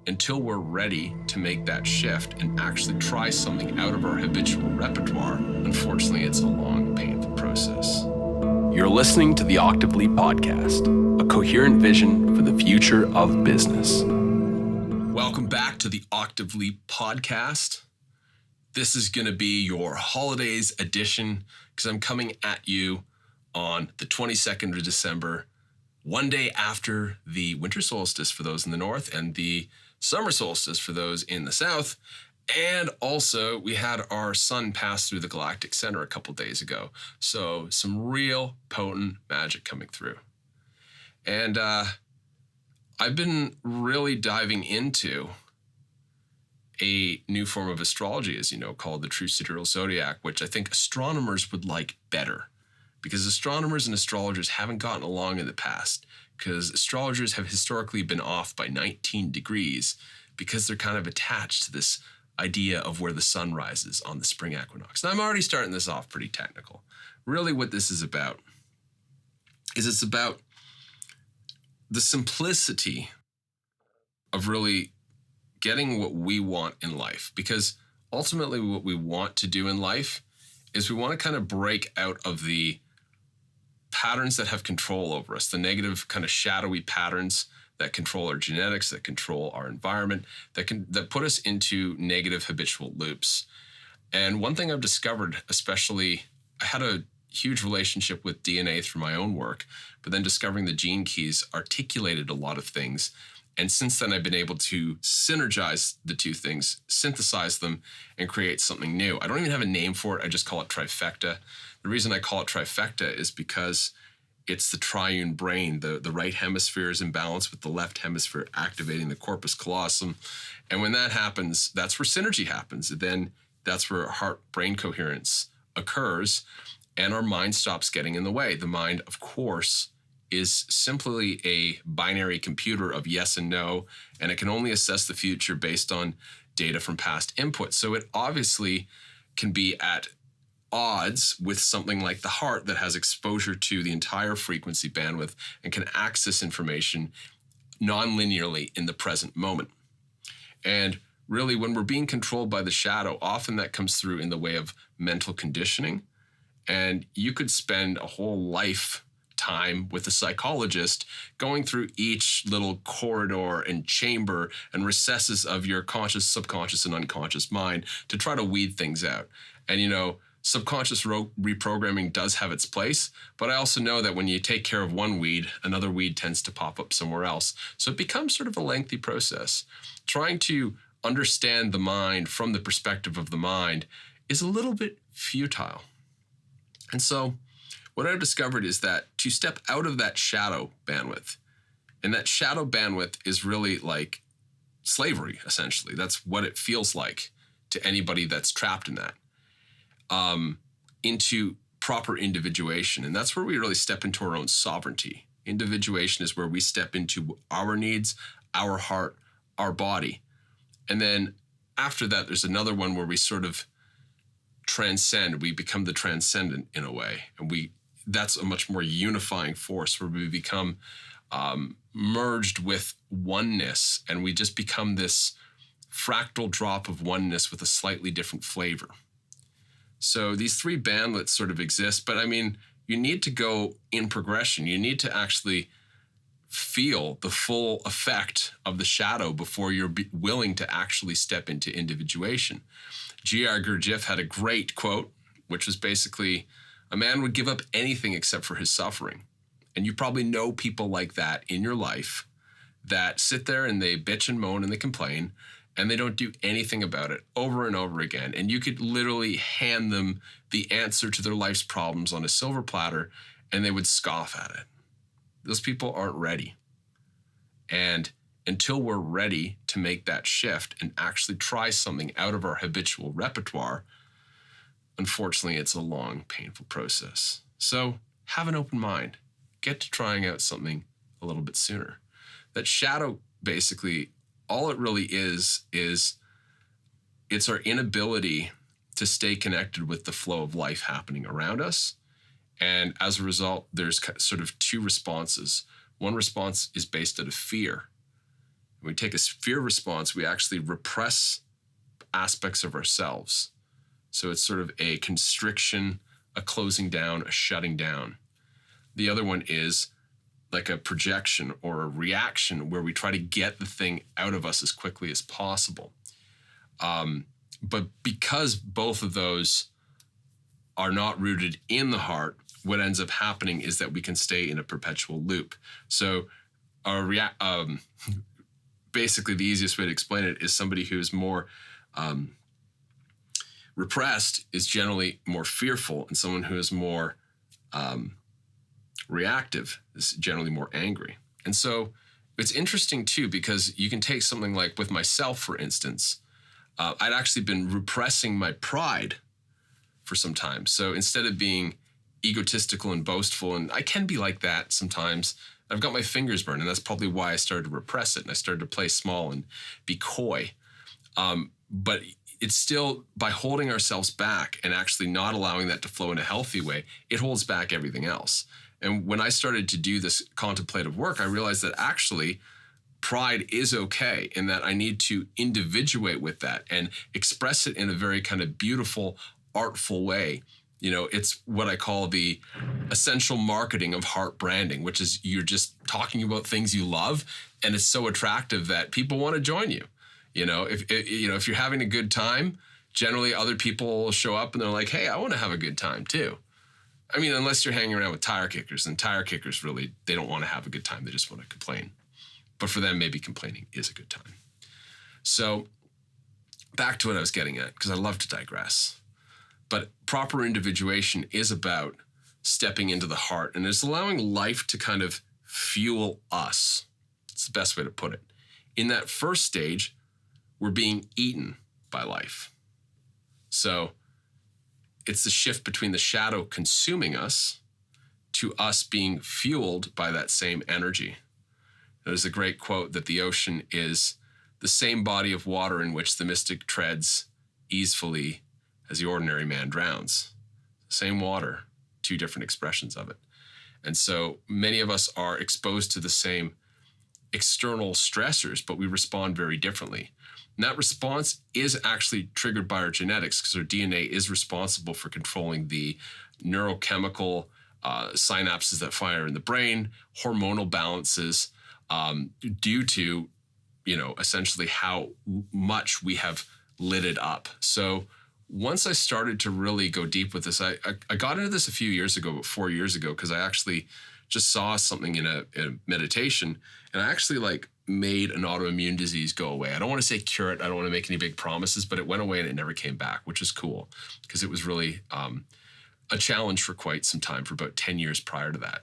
until we're ready to make that shift and actually try something out of our habitual repertoire, unfortunately, it's a long, painful process. You're listening to the Octave Leap Podcast, a coherent vision for the future of business. Welcome back to the Octave Leap Podcast. This is going to be your holidays edition because I'm coming at you on the 22nd of December, one day after the winter solstice for those in the north and the summer solstice for those in the south. And also we had our sun pass through the galactic center a couple days ago. So some real potent magic coming through. And I've been really diving into a new form of astrology, as you know, called the true sidereal zodiac, which I think astronomers would like better because astronomers and astrologers haven't gotten along in the past because astrologers have historically been off by 19 degrees because they're kind of attached to this idea of where the sun rises on the spring equinox. Now, I'm already starting this off pretty technical. Really what this is about is it's about the simplicity of really getting what we want in life, because ultimately what we want to do in life is we want to kind of break out of the patterns that have control over us, the negative kind of shadowy patterns that control our genetics, that control our environment, that put us into negative habitual loops. And one thing I've discovered, especially, I had a huge relationship with DNA through my own work, but then discovering the gene keys articulated a lot of things. And since then, I've been able to synergize the two things, synthesize them, and create something new. I don't even have a name for it. I just call it trifecta. The reason I call it trifecta is because it's the triune brain. The right hemisphere is in balance with the left hemisphere activating the corpus callosum. And when that happens, that's where synergy happens. Then that's where heart-brain coherence occurs, and our mind stops getting in the way. The mind, of course, is simply a binary computer of yes and no, and it can only assess the future based on data from past input. So it obviously can be at odds with something like the heart that has exposure to the entire frequency bandwidth and can access information non-linearly in the present moment. And really, when we're being controlled by the shadow, often that comes through in the way of mental conditioning. And you could spend a whole lifetime with a psychologist going through each little corridor and chamber and recesses of your conscious, subconscious, and unconscious mind to try to weed things out. And, you know, subconscious reprogramming does have its place, but I also know that when you take care of one weed, another weed tends to pop up somewhere else. So it becomes sort of a lengthy process. Trying to understand the mind from the perspective of the mind is a little bit futile. And so what I've discovered is that to step out of that shadow bandwidth, and that shadow bandwidth is really like slavery, essentially. That's what it feels like to anybody that's trapped in that. Into proper individuation. And that's where we really step into our own sovereignty. Individuation is where we step into our needs, our heart, our body. And then after that, there's another one where we sort of transcend. We become the transcendent in a way. And that's a much more unifying force where we become merged with oneness. And we just become this fractal drop of oneness with a slightly different flavor. So these three bandwidths sort of exist, but I mean, you need to go in progression. You need to actually feel the full effect of the shadow before you're willing to actually step into individuation. G.R. Gurdjieff had a great quote, which was basically, a man would give up anything except for his suffering. And you probably know people like that in your life that sit there and they bitch and moan and they complain, and they don't do anything about it over and over again. And you could literally hand them the answer to their life's problems on a silver platter, and they would scoff at it. Those people aren't ready. And until we're ready to make that shift and actually try something out of our habitual repertoire, unfortunately, it's a long, painful process. So have an open mind. Get to trying out something a little bit sooner. That shadow, basically, all it really is it's our inability to stay connected with the flow of life happening around us. And as a result, there's sort of two responses. One response is based out of fear. When we take a fear response, we actually repress aspects of ourselves. So it's sort of a constriction, a closing down, a shutting down. The other one is like a projection or a reaction where we try to get the thing out of us as quickly as possible. But because both of those are not rooted in the heart, what ends up happening is that we can stay in a perpetual loop. So basically the easiest way to explain it is somebody who's more repressed is generally more fearful, and someone who is more reactive is generally more angry. And so it's interesting too, because you can take something like with myself, for instance, I'd actually been repressing my pride for some time. So instead of being egotistical and boastful, and I can be like that sometimes, I've got my fingers burned, and that's probably why I started to repress it, and I started to play small and be coy. But it's still, by holding ourselves back and actually not allowing that to flow in a healthy way, it holds back everything else. And when I started to do this contemplative work, I realized that actually pride is okay, and that I need to individuate with that and express it in a very kind of beautiful, artful way. You know, it's what I call the essential marketing of heart branding, which is you're just talking about things you love, and it's so attractive that people want to join you. You know, if you're having a good time, generally other people will show up and they're like, hey, I want to have a good time too. I mean, unless you're hanging around with tire kickers, and tire kickers really, they don't want to have a good time. They just want to complain. But for them, maybe complaining is a good time. So back to what I was getting at, because I love to digress. But proper individuation is about stepping into the heart, and it's allowing life to kind of fuel us. It's the best way to put it. In that first stage, we're being eaten by life. So it's the shift between the shadow consuming us to us being fueled by that same energy. There's a great quote that the ocean is the same body of water in which the mystic treads easefully as the ordinary man drowns. Same water, two different expressions of it. And so many of us are exposed to the same external stressors, but we respond very differently. And that response is actually triggered by our genetics, because our DNA is responsible for controlling the neurochemical synapses that fire in the brain, hormonal balances, due to, essentially how much we have lit it up. So once I started to really go deep with this, I got into this a few years ago, about 4 years ago, because I actually just saw something in a meditation, and I actually made an autoimmune disease go away. I don't want to say cure it. I don't want to make any big promises, but it went away and it never came back, which is cool, because it was really a challenge for quite some time, for about 10 years prior to that.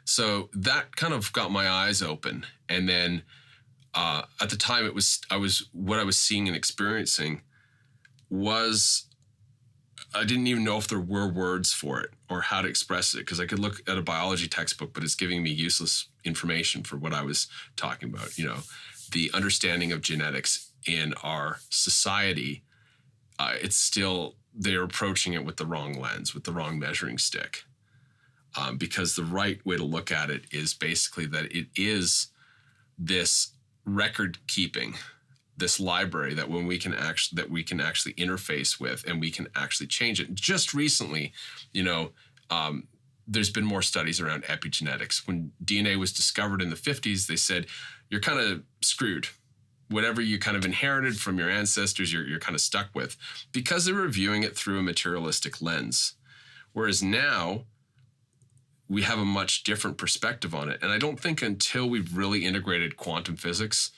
So that kind of got my eyes open. And then at the time what I was seeing and experiencing was, I didn't even know if there were words for it or how to express it, because I could look at a biology textbook, but it's giving me useless information for what I was talking about. The understanding of genetics in our society, it's still, they're approaching it with the wrong lens, with the wrong measuring stick. Because the right way to look at it is basically that it is this record keeping, this library that we can actually interface with, and we can actually change it. Just recently, there's been more studies around epigenetics. When DNA was discovered in the 50s, they said you're kind of screwed. Whatever you kind of inherited from your ancestors, you're kind of stuck with, because they were viewing it through a materialistic lens. Whereas now we have a much different perspective on it. And I don't think until we've really integrated quantum physics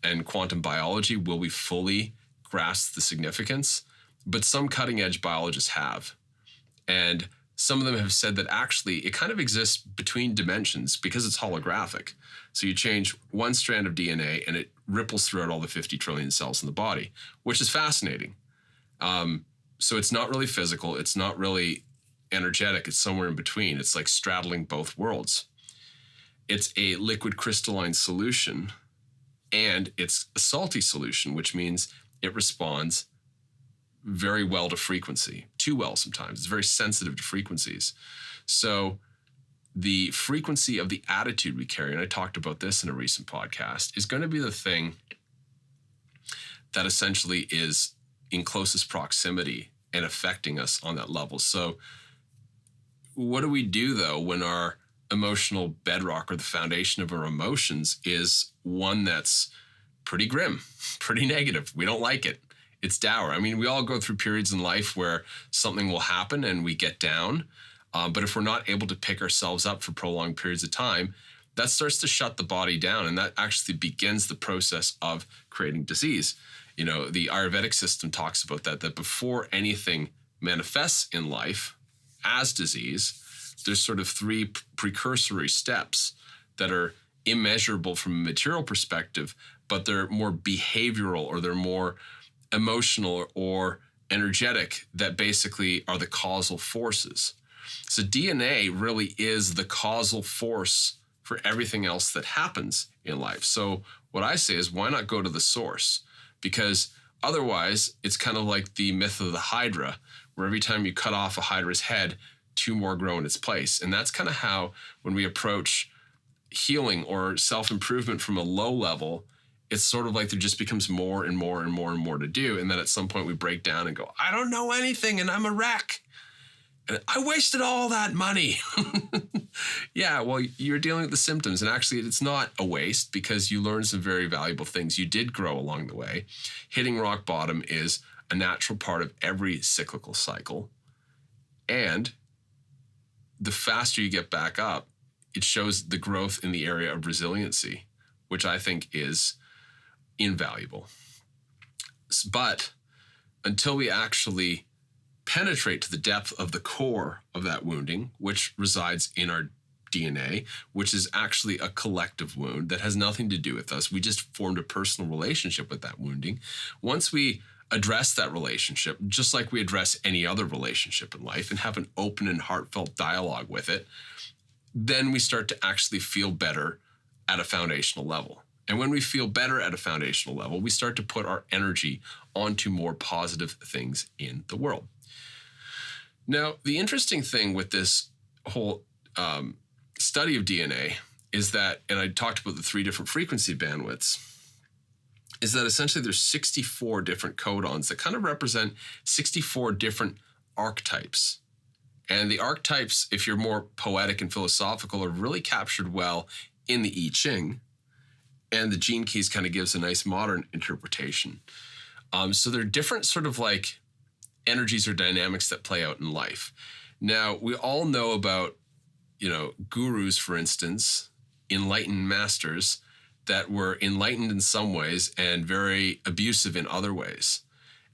and quantum biology will we fully grasp the significance. But some cutting edge biologists have. And some of them have said that actually it kind of exists between dimensions because it's holographic. So you change one strand of DNA and it ripples throughout all the 50 trillion cells in the body, which is fascinating. So it's not really physical. It's not really energetic. It's somewhere in between. It's like straddling both worlds. It's a liquid crystalline solution, and it's a salty solution, which means it responds very well to frequency, too well sometimes. It's very sensitive to frequencies. So the frequency of the attitude we carry, and I talked about this in a recent podcast, is going to be the thing that essentially is in closest proximity and affecting us on that level. So what do we do, though, when our emotional bedrock or the foundation of our emotions is one that's pretty grim, pretty negative? We don't like it. It's dour. I mean, we all go through periods in life where something will happen and we get down. But if we're not able to pick ourselves up for prolonged periods of time, that starts to shut the body down. And that actually begins the process of creating disease. You know, the Ayurvedic system talks about that before anything manifests in life as disease, there's sort of three precursory steps that are immeasurable from a material perspective, but they're more behavioral, or they're more emotional or energetic, that basically are the causal forces. So DNA really is the causal force for everything else that happens in life. So what I say is, why not go to the source? Because otherwise, it's kind of like the myth of the Hydra, where every time you cut off a Hydra's head, two more grow in its place. And that's kind of how, when we approach healing or self-improvement from a low level, it's sort of like there just becomes more and more and more and more to do. And then at some point we break down and go, I don't know anything and I'm a wreck. And I wasted all that money. Yeah, well, you're dealing with the symptoms. And actually, it's not a waste, because you learned some very valuable things. You did grow along the way. Hitting rock bottom is a natural part of every cyclical cycle. And the faster you get back up, it shows the growth in the area of resiliency, which I think is invaluable. But until we actually penetrate to the depth of the core of that wounding, which resides in our DNA, which is actually a collective wound that has nothing to do with us. We just formed a personal relationship with that wounding. Once we address that relationship, just like we address any other relationship in life, and have an open and heartfelt dialogue with it, then we start to actually feel better at a foundational level. And when we feel better at a foundational level, we start to put our energy onto more positive things in the world. Now, the interesting thing with this whole study of DNA is that, and I talked about the 3 different frequency bandwidths, is that essentially there's 64 different codons that kind of represent 64 different archetypes. And the archetypes, if you're more poetic and philosophical, are really captured well in the I Ching. And the gene keys kind of gives a nice modern interpretation. So they're different sort of like energies or dynamics that play out in life. Now, we all know about, gurus, for instance, enlightened masters that were enlightened in some ways and very abusive in other ways.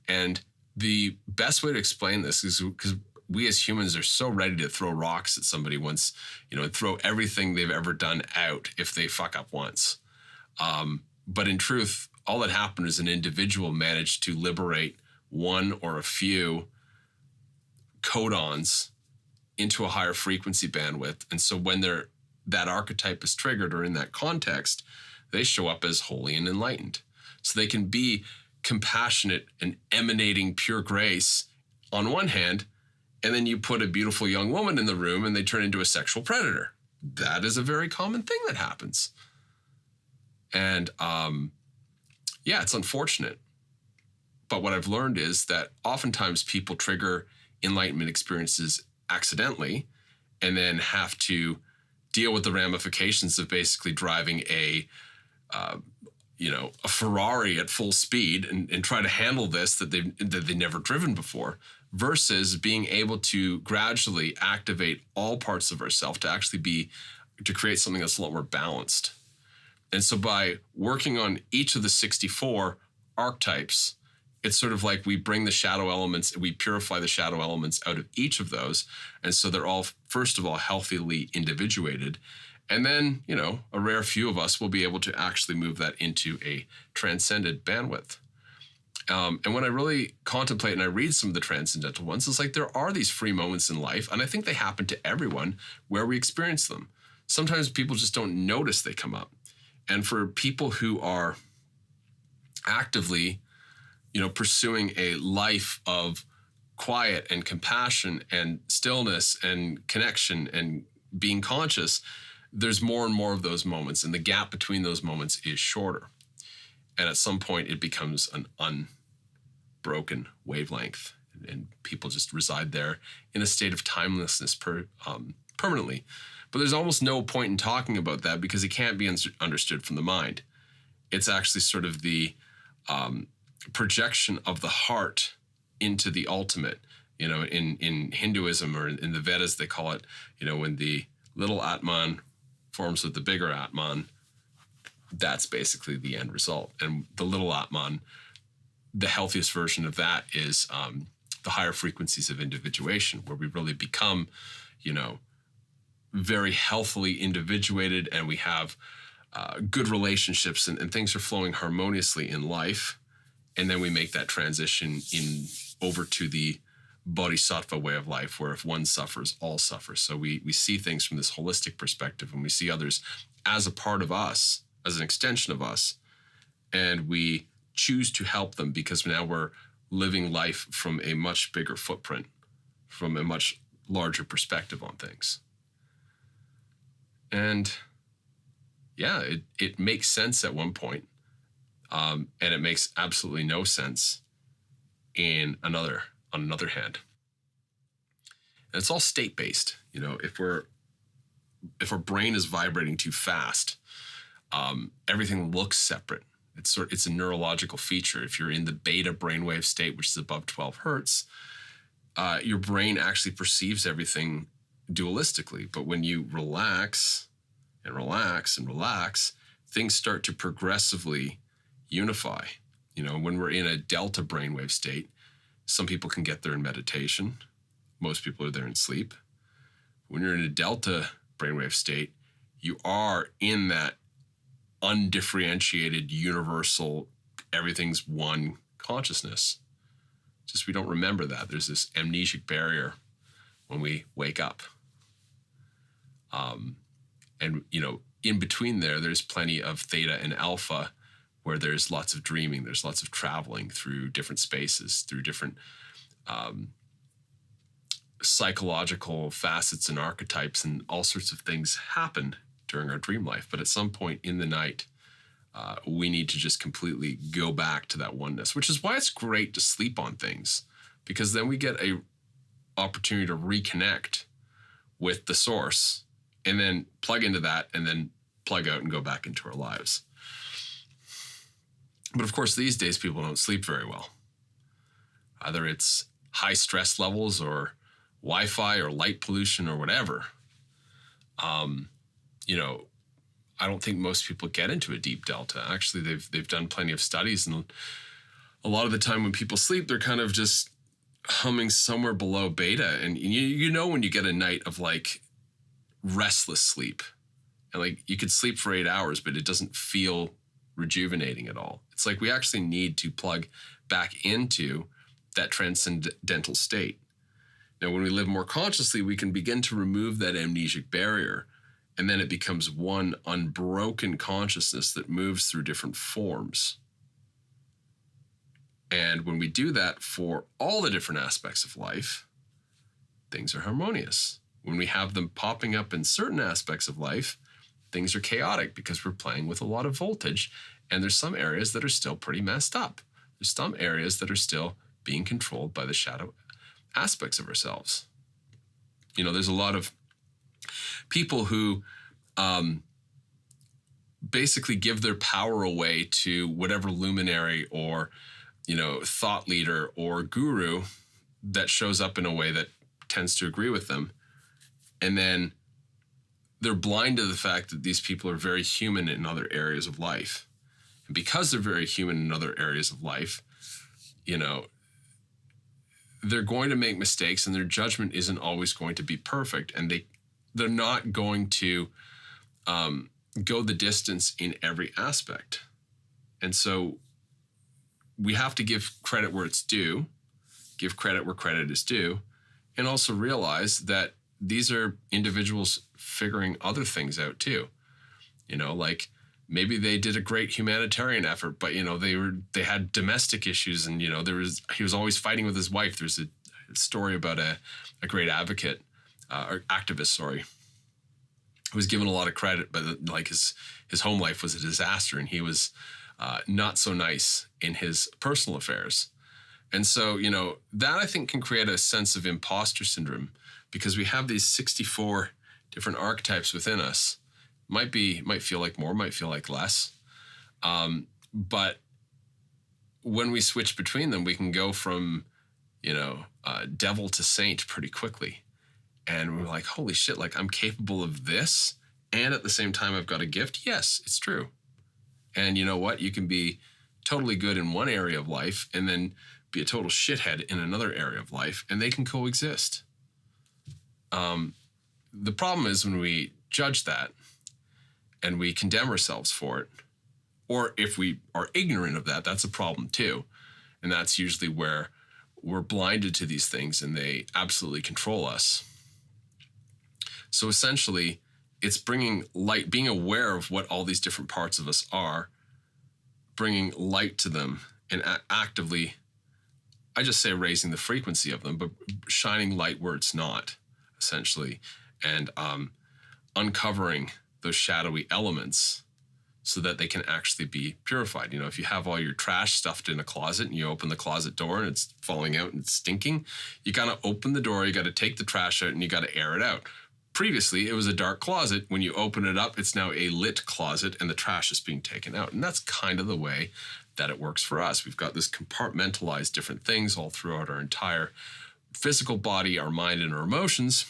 And the best way to explain this is because we as humans are so ready to throw rocks at somebody once, and throw everything they've ever done out if they fuck up once. But in truth, all that happened is an individual managed to liberate one or a few codons into a higher frequency bandwidth. And so when that archetype is triggered, or in that context, they show up as holy and enlightened. So they can be compassionate and emanating pure grace on one hand, and then you put a beautiful young woman in the room and they turn into a sexual predator. That is a very common thing that happens. And it's unfortunate. But what I've learned is that oftentimes people trigger enlightenment experiences accidentally and then have to deal with the ramifications of basically driving a Ferrari at full speed and try to handle this that they've never driven before, versus being able to gradually activate all parts of ourselves to create something that's a lot more balanced. And so by working on each of the 64 archetypes, it's sort of like we bring the shadow elements, we purify the shadow elements out of each of those. And so they're all, first of all, healthily individuated. And then, a rare few of us will be able to actually move that into a transcended bandwidth. And when I really contemplate and I read some of the transcendental ones, it's like there are these free moments in life, and I think they happen to everyone, where we experience them. Sometimes people just don't notice they come up. And for people who are actively, pursuing a life of quiet and compassion and stillness and connection and being conscious, there's more and more of those moments, and the gap between those moments is shorter. And at some point, it becomes an unbroken wavelength, and people just reside there in a state of timelessness permanently. But there's almost no point in talking about that because it can't be understood from the mind. It's actually sort of the projection of the heart into the ultimate. In Hinduism, or in the Vedas, they call it, when the little Atman forms with the bigger Atman, that's basically the end result. And the little Atman, the healthiest version of that is the higher frequencies of individuation, where we really become, very healthily individuated, and we have good relationships, and things are flowing harmoniously in life. And then we make that transition over to the bodhisattva way of life, where if one suffers, all suffer. So we see things from this holistic perspective, and we see others as a part of us, as an extension of us, and we choose to help them because now we're living life from a much bigger footprint, from a much larger perspective on things. And yeah, it makes sense at one point, and it makes absolutely no sense on another hand. And it's all state-based. If our brain is vibrating too fast, everything looks separate. It's a neurological feature. If you're in the beta brainwave state, which is above 12 hertz, your brain actually perceives everything dualistically. But when you relax and relax and relax, things start to progressively unify. When we're in a delta brainwave state, some people can get there in meditation. Most people are there in sleep. When you're in a delta brainwave state, you are in that undifferentiated, universal, everything's one consciousness. Just we don't remember that. There's this amnesic barrier when we wake up. And in between there's plenty of theta and alpha, where there's lots of dreaming, there's lots of traveling through different spaces, through different psychological facets and archetypes, and all sorts of things happen during our dream life. But at some point in the night, we need to just completely go back to that oneness, which is why it's great to sleep on things, because then we get a opportunity to reconnect with the source, and then plug into that, and then plug out and go back into our lives. But of course, these days, people don't sleep very well. Either it's high stress levels, or Wi-Fi, or light pollution, or whatever. I don't think most people get into a deep delta. Actually, they've done plenty of studies, and a lot of the time when people sleep, they're kind of just humming somewhere below beta. And when you get a night of like restless sleep, and like you could sleep for 8 hours, but it doesn't feel rejuvenating at all. It's like we actually need to plug back into that transcendental state. Now, when we live more consciously, we can begin to remove that amnesic barrier, and then it becomes one unbroken consciousness that moves through different forms. And when we do that for all the different aspects of life, things are harmonious. When we have them popping up in certain aspects of life, things are chaotic because we're playing with a lot of voltage, and there's some areas that are still pretty messed up. There's some areas that are still being controlled by the shadow aspects of ourselves. There's a lot of people who basically give their power away to whatever luminary or, thought leader or guru that shows up in a way that tends to agree with them. And then they're blind to the fact that these people are very human in other areas of life. And because they're very human in other areas of life, they're going to make mistakes, and their judgment isn't always going to be perfect. And they're not going to go the distance in every aspect. And so we have to give credit where it's due, give credit where credit is due, and also realize that these are individuals figuring other things out too. Like maybe they did a great humanitarian effort, but they had domestic issues, and he was always fighting with his wife. There's a story about a great advocate or activist, was given a lot of credit, but like his home life was a disaster, and he was not so nice in his personal affairs. And so, that I think can create a sense of imposter syndrome, because we have these 64 different archetypes within us. Might feel like more, might feel like less. But when we switch between them, we can go from, devil to saint pretty quickly. And we're like, holy shit, like I'm capable of this. And at the same time, I've got a gift. Yes, it's true. And you know what? You can be totally good in one area of life and then be a total shithead in another area of life, and they can coexist. The problem is when we judge that and we condemn ourselves for it, or if we are ignorant of that, that's a problem too. And that's usually where we're blinded to these things and they absolutely control us. So essentially, it's bringing light, being aware of what all these different parts of us are, bringing light to them, and actively, I just say raising the frequency of them, but shining light where it's not, essentially, and uncovering those shadowy elements so that they can actually be purified. If you have all your trash stuffed in a closet and you open the closet door and it's falling out and it's stinking, you got to open the door, you got to take the trash out, and you got to air it out. Previously, it was a dark closet. When you open it up, it's now a lit closet and the trash is being taken out. And that's kind of the way that it works for us. We've got this compartmentalized different things all throughout our entire physical body, our mind, and our emotions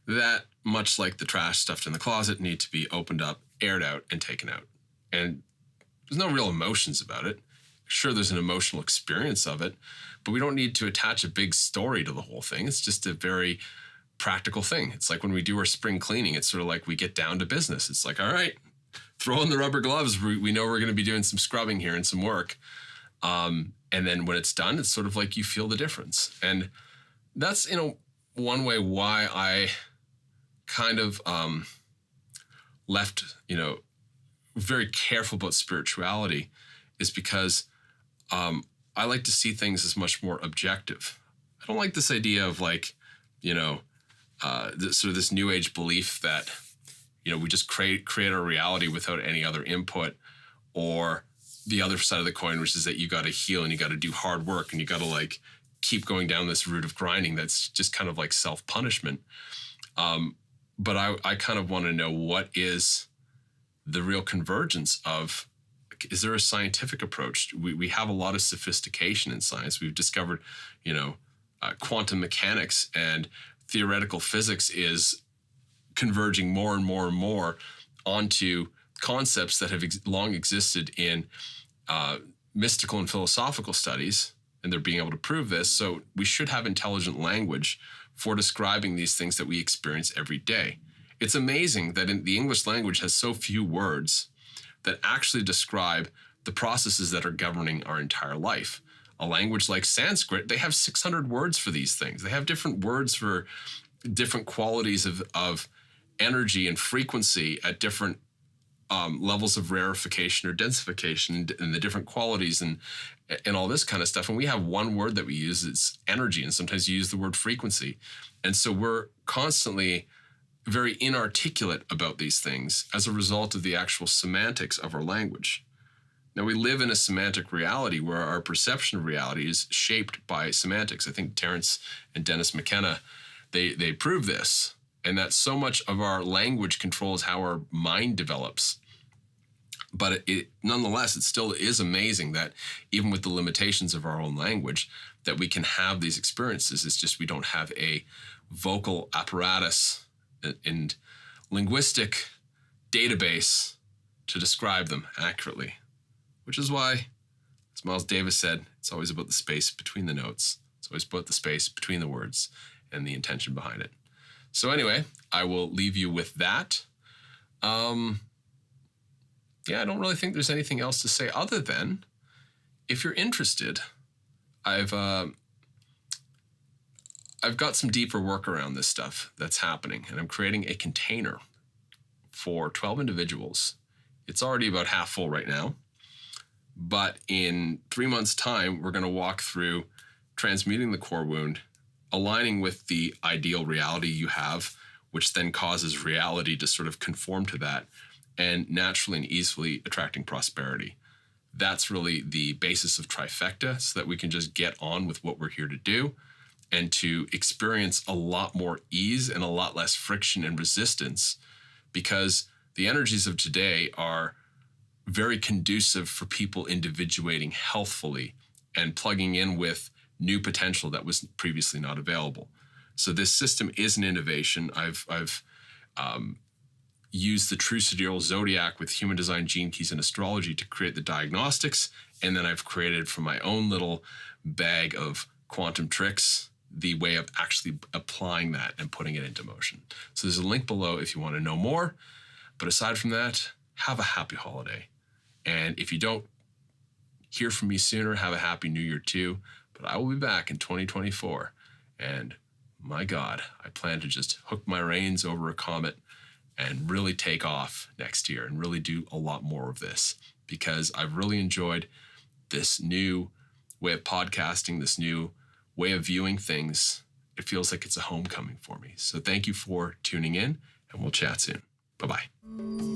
that, much like the trash stuffed in the closet, need to be opened up, aired out, and taken out. And there's no real emotions about it. Sure, there's an emotional experience of it, but we don't need to attach a big story to the whole thing. It's just a very practical thing. It's like when we do our spring cleaning, it's sort of like we get down to business. It's like, all right, throw on the rubber gloves. We know we're going to be doing some scrubbing here and some work. And then when it's done, it's sort of like you feel the difference. And that's, one way why I kind of left, very careful about spirituality, is because I like to see things as much more objective. I don't like this idea of like, this new age belief that, we just create our reality without any other input, or the other side of the coin, which is that you got to heal and you got to do hard work and you got to like keep going down this route of grinding. That's just kind of like self-punishment. But I kind of want to know what is the real convergence of, is there a scientific approach? We have a lot of sophistication in science. We've discovered, quantum mechanics and theoretical physics is converging more and more and more onto concepts that have long existed in mystical and philosophical studies, and they're being able to prove this. So we should have intelligent language for describing these things that we experience every day. It's amazing that the English language has so few words that actually describe the processes that are governing our entire life. A language like Sanskrit, they have 600 words for these things. They have different words for different qualities of energy and frequency at different levels of rarefication or densification, and the different qualities and all this kind of stuff. And we have one word that we use, it's energy, and sometimes you use the word frequency. And so we're constantly very inarticulate about these things as a result of the actual semantics of our language. Now, we live in a semantic reality where our perception of reality is shaped by semantics. I think Terence and Dennis McKenna, they prove this, and that so much of our language controls how our mind develops. But nonetheless, it still is amazing that even with the limitations of our own language, that we can have these experiences. It's just we don't have a vocal apparatus and linguistic database to describe them accurately, which is why, as Miles Davis said, it's always about the space between the notes. It's always about the space between the words and the intention behind it. So anyway, I will leave you with that. I don't really think there's anything else to say other than, if you're interested, I've got some deeper work around this stuff that's happening, and I'm creating a container for 12 individuals. It's already about half full right now, but in 3 months' time, we're going to walk through transmuting the core wound, aligning with the ideal reality you have which then causes reality to sort of conform to that, and naturally and easily attracting prosperity. That's really the basis of trifecta, so that we can just get on with what we're here to do and to experience a lot more ease and a lot less friction and resistance, because the energies of today are very conducive for people individuating healthfully and plugging in with new potential that was previously not available. So this system is an innovation. I've used the true sidereal zodiac with human design, gene keys, and astrology to create the diagnostics. And then I've created from my own little bag of quantum tricks the way of actually applying that and putting it into motion. So there's a link below if you want to know more. But aside from that, have a happy holiday. And if you don't hear from me sooner, have a happy new year too. But I will be back in 2024. And my God, I plan to just hook my reins over a comet and really take off next year and really do a lot more of this, because I've really enjoyed this new way of podcasting, this new way of viewing things. It feels like it's a homecoming for me. So thank you for tuning in, and we'll chat soon. Bye-bye.